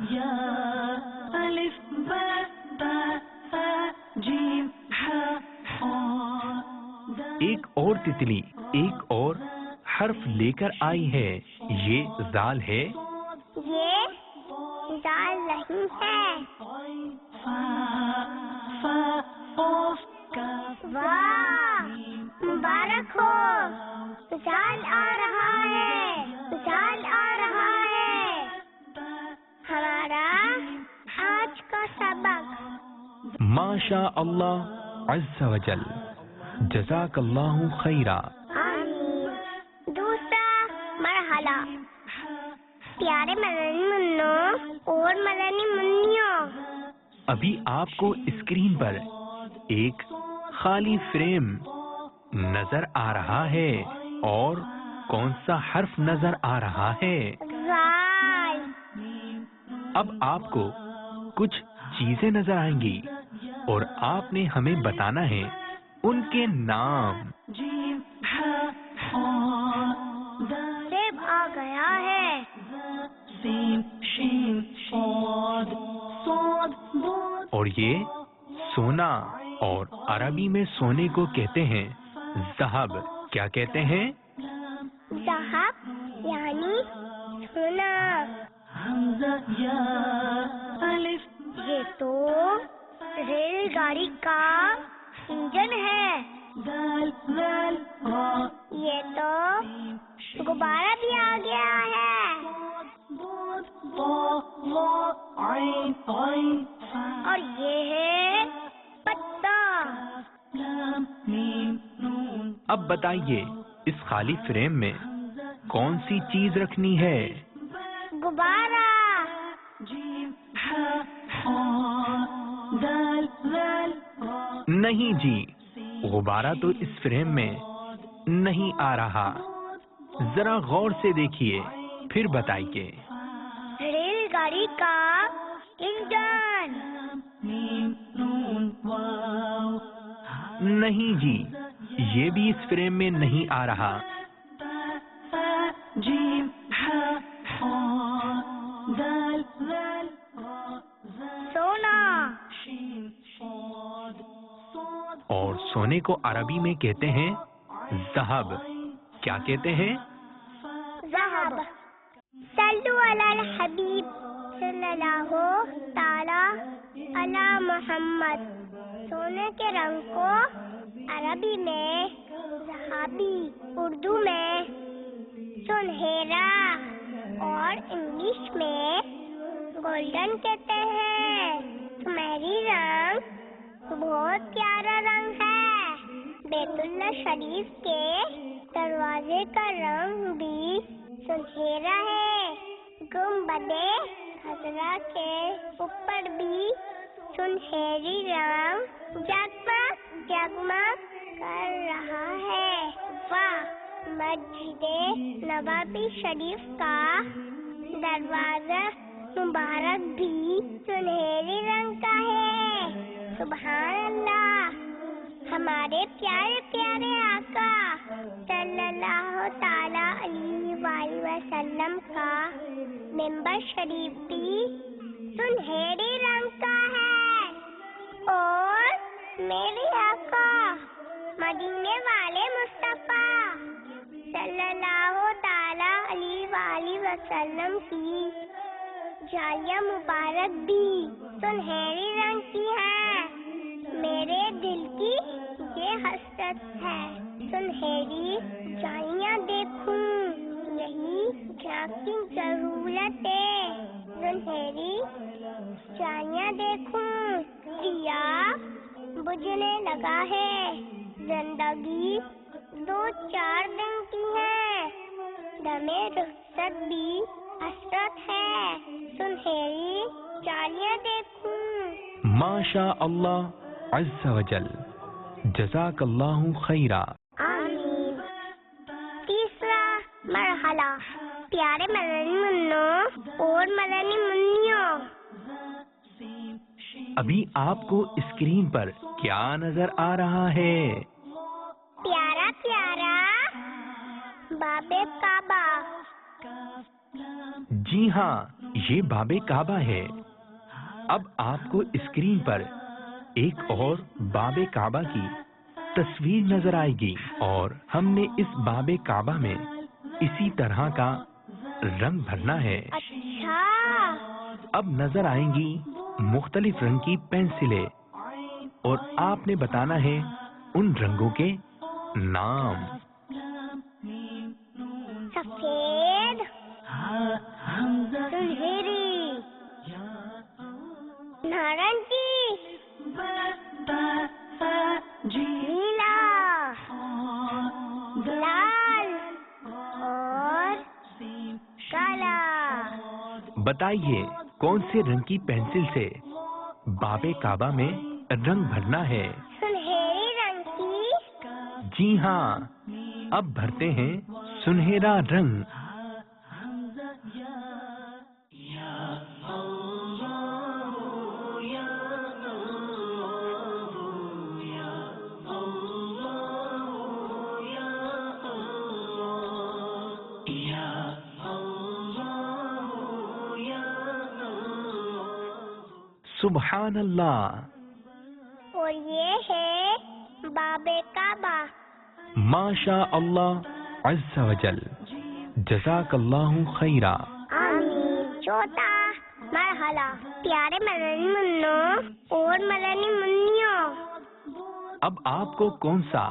يا ألف باء تاء ثاء جيم حاء ایک اور تتلی ایک اور حرف لے کر آئی ہے. یہ زال ہے. یہ زال نہیں ہے. واہ مبارک ہو. زال آ رہا ہے. زال آ رہا ہے. ہمارا آج کا سبق. ماشاء اللہ عز و جل. جزاک اللہ خیرا. آمین. دوسرا مرحلہ. پیارے مدنی منوں اور مدنی منیوں، ابھی آپ کو اسکرین پر ایک خالی فریم نظر آ رہا ہے. اور کون سا حرف نظر آ رہا ہے؟ زال. اب آپ کو کچھ چیزیں نظر آئیں گی اور آپ نے ہمیں بتانا ہے ان کے نام. سیب آ گیا ہے. اور یہ سونا، اور عربی میں سونے کو کہتے ہیں ذہب. کیا کہتے ہیں؟ ذہب یعنی سونا. یہ تو ریل گاڑی کا انجن ہے. یہ تو غبارہ بھی آ گیا ہے. اور یہ ہے پتا. اب بتائیے اس خالی فریم میں کون سی چیز رکھنی ہے؟ غبارہ. نہیں جی، غبارہ تو اس فریم میں نہیں آ رہا. ذرا غور سے دیکھیے پھر بتائیے. ریل گاڑی کا انجن. نہیں جی، یہ بھی اس فریم میں نہیں آ رہا. سونا. اور سونے کو عربی میں کہتے ہیں ذہب. کیا کہتے ہیں؟ ذہب. صلو علی الحبیب صلی اللہ تعالی علی محمد. سونے کے رنگ کو عربی میں ذہبی، اردو میں سنہرا اور انگلش میں گولڈن کہتے ہیں. سنہری رنگ بہت پیارا رنگ ہے. بیت اللہ شریف کے دروازے کا رنگ بھی سنہرا ہے. گنبد خضرا کے اوپر بھی سنہری رنگ جگمگ جگمگ کر رہا ہے. واہ. مسجد نبوی شریف کا دروازہ مبارک بھی سنہری رنگ کا ہے. سبحان اللہ. ہمارے پیارے پیارے آقا صلی اللہ تعالی علیہ وآلہ وسلم کا ممبر شریف بھی سنہری رنگ کا ہے. اور میرے آقا مدینے والے مصطفیٰ صلی اللہ تعالی علیہ وآلہ وسلم کی جالیہ مبارک بھی سنہری رنگ کی ہے. میرے دل کی یہ حسرت ہے سنہری جالیاں دیکھوں. یہی جان کی ضرورت ہے. سنہری جالیاں دیکھوں. دیا بجھنے لگا ہے. زندگی 2-4 دن کی ہے. دمے رخصت بھی حسرت ہے. سنہری جالیاں دیکھوں. ماشاء اللہ عز و جل. جزاک اللہ خیرا. آمین. تیسرا مرحلہ. پیارے مدنی منوں اور مدنی منیوں، ابھی آپ کو اسکرین پر کیا نظر آ رہا ہے؟ پیارا پیارا باب کعبہ. جی ہاں، یہ باب کعبہ ہے۔ اب آپ کو اسکرین پر ایک اور باب کعبہ کی تصویر نظر آئے گی، اور ہم نے اس باب کعبہ میں اسی طرح کا رنگ بھرنا ہے۔ اچھا، اب نظر آئیں گی مختلف رنگ کی پینسلیں، اور آپ نے بتانا ہے ان رنگوں کے نام۔ سفید، سنہری، نارنجی، نیلا، لال اور کالا۔ بتائیے کون سے رنگ کی پینسل سے باب کعبہ میں رنگ بھرنا ہے؟ سنہری رنگ کی۔ جی ہاں، اب بھرتے ہیں سنہرا رنگ۔ سبحان اللہ۔ اور یہ ہے باب کعبہ۔ ماشاء اللہ عز و جل، جزاک اللہ خیرا۔ آمین۔ چوتھا مرحلہ، پیارے مدنی منوں اور مدنی منیوں، اب آپ کو کون سا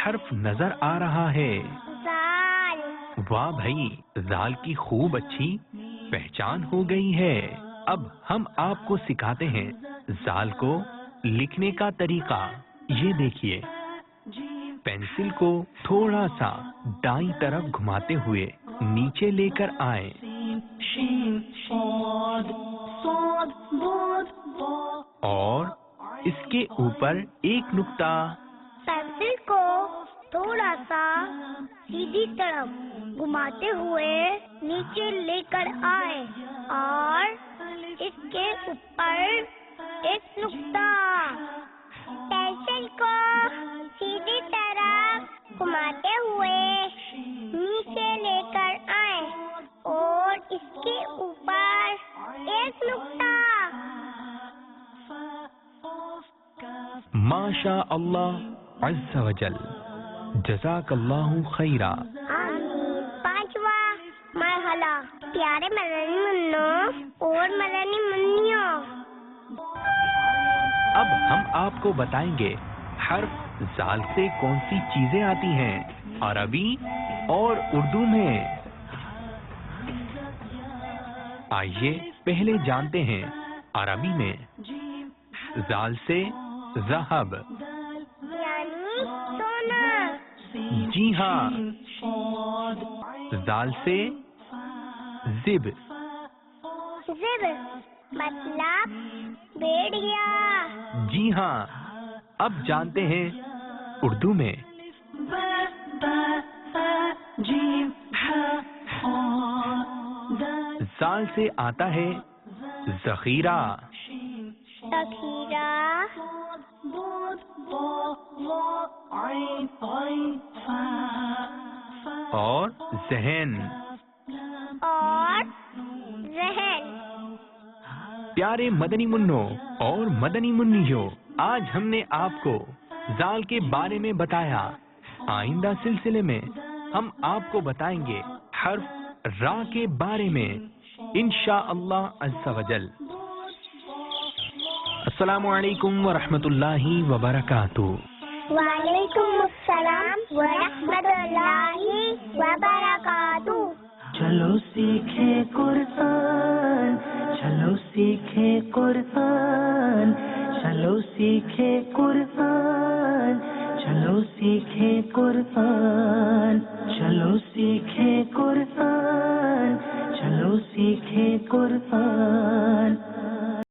حرف نظر آ رہا ہے؟ زال۔ واہ بھائی، زال کی خوب اچھی پہچان ہو گئی ہے۔ اب ہم آپ کو سکھاتے ہیں زال کو لکھنے کا طریقہ۔ یہ دیکھیے، پینسل کو تھوڑا سا دائیں طرف گھماتے ہوئے نیچے لے کر آئیں، اور اس کے اوپر ایک نقطہ۔ پینسل کو تھوڑا سا سیدھی طرف گھماتے ہوئے نیچے لے کر آئے اور اس کے اوپر ایک نقطہ۔ پینسل کو سیدھی طرف گھماتے ہوئے نیچے لے کر آئے اور اس کے اوپر ایک نقطہ۔ ماشاء اللہ عز و جل، جزاک اللہ خیرا۔ آمین۔ پانچواں مرحلہ، پیارے مدنی منوں اور مدنی منیوں، اب ہم آپ کو بتائیں گے حرف زال سے کون سی چیزیں آتی ہیں عربی اور اردو میں۔ آئیے پہلے جانتے ہیں عربی میں۔ زال سے ذہب، یعنی سونا۔ جی ہاں۔ زال سے زب، زب مطلب بیڑیا۔ جی ہاں۔ اب جانتے ہیں اردو میں۔ زال سے آتا ہے ذخیرہ، ذخیرہ، اور ذہن۔ اور ذہن۔ پیارے مدنی منوں اور مدنی منیوں، آج ہم نے آپ کو زال کے بارے میں بتایا۔ آئندہ سلسلے میں ہم آپ کو بتائیں گے حرف را کے بارے میں، انشاءاللہ عز و جل۔ السلام علیکم ورحمۃ اللہ وبرکاتہ۔ وعلیکم السلام ورحمۃ اللہ وبرکاتہ۔ چلو سیکھے قرآن، چلو سیکھے قرآن، چلو سیکھے قرآن، چلو سیکھے قرآن، چلو سیکھے قرآن، چلو سیکھے قرآن۔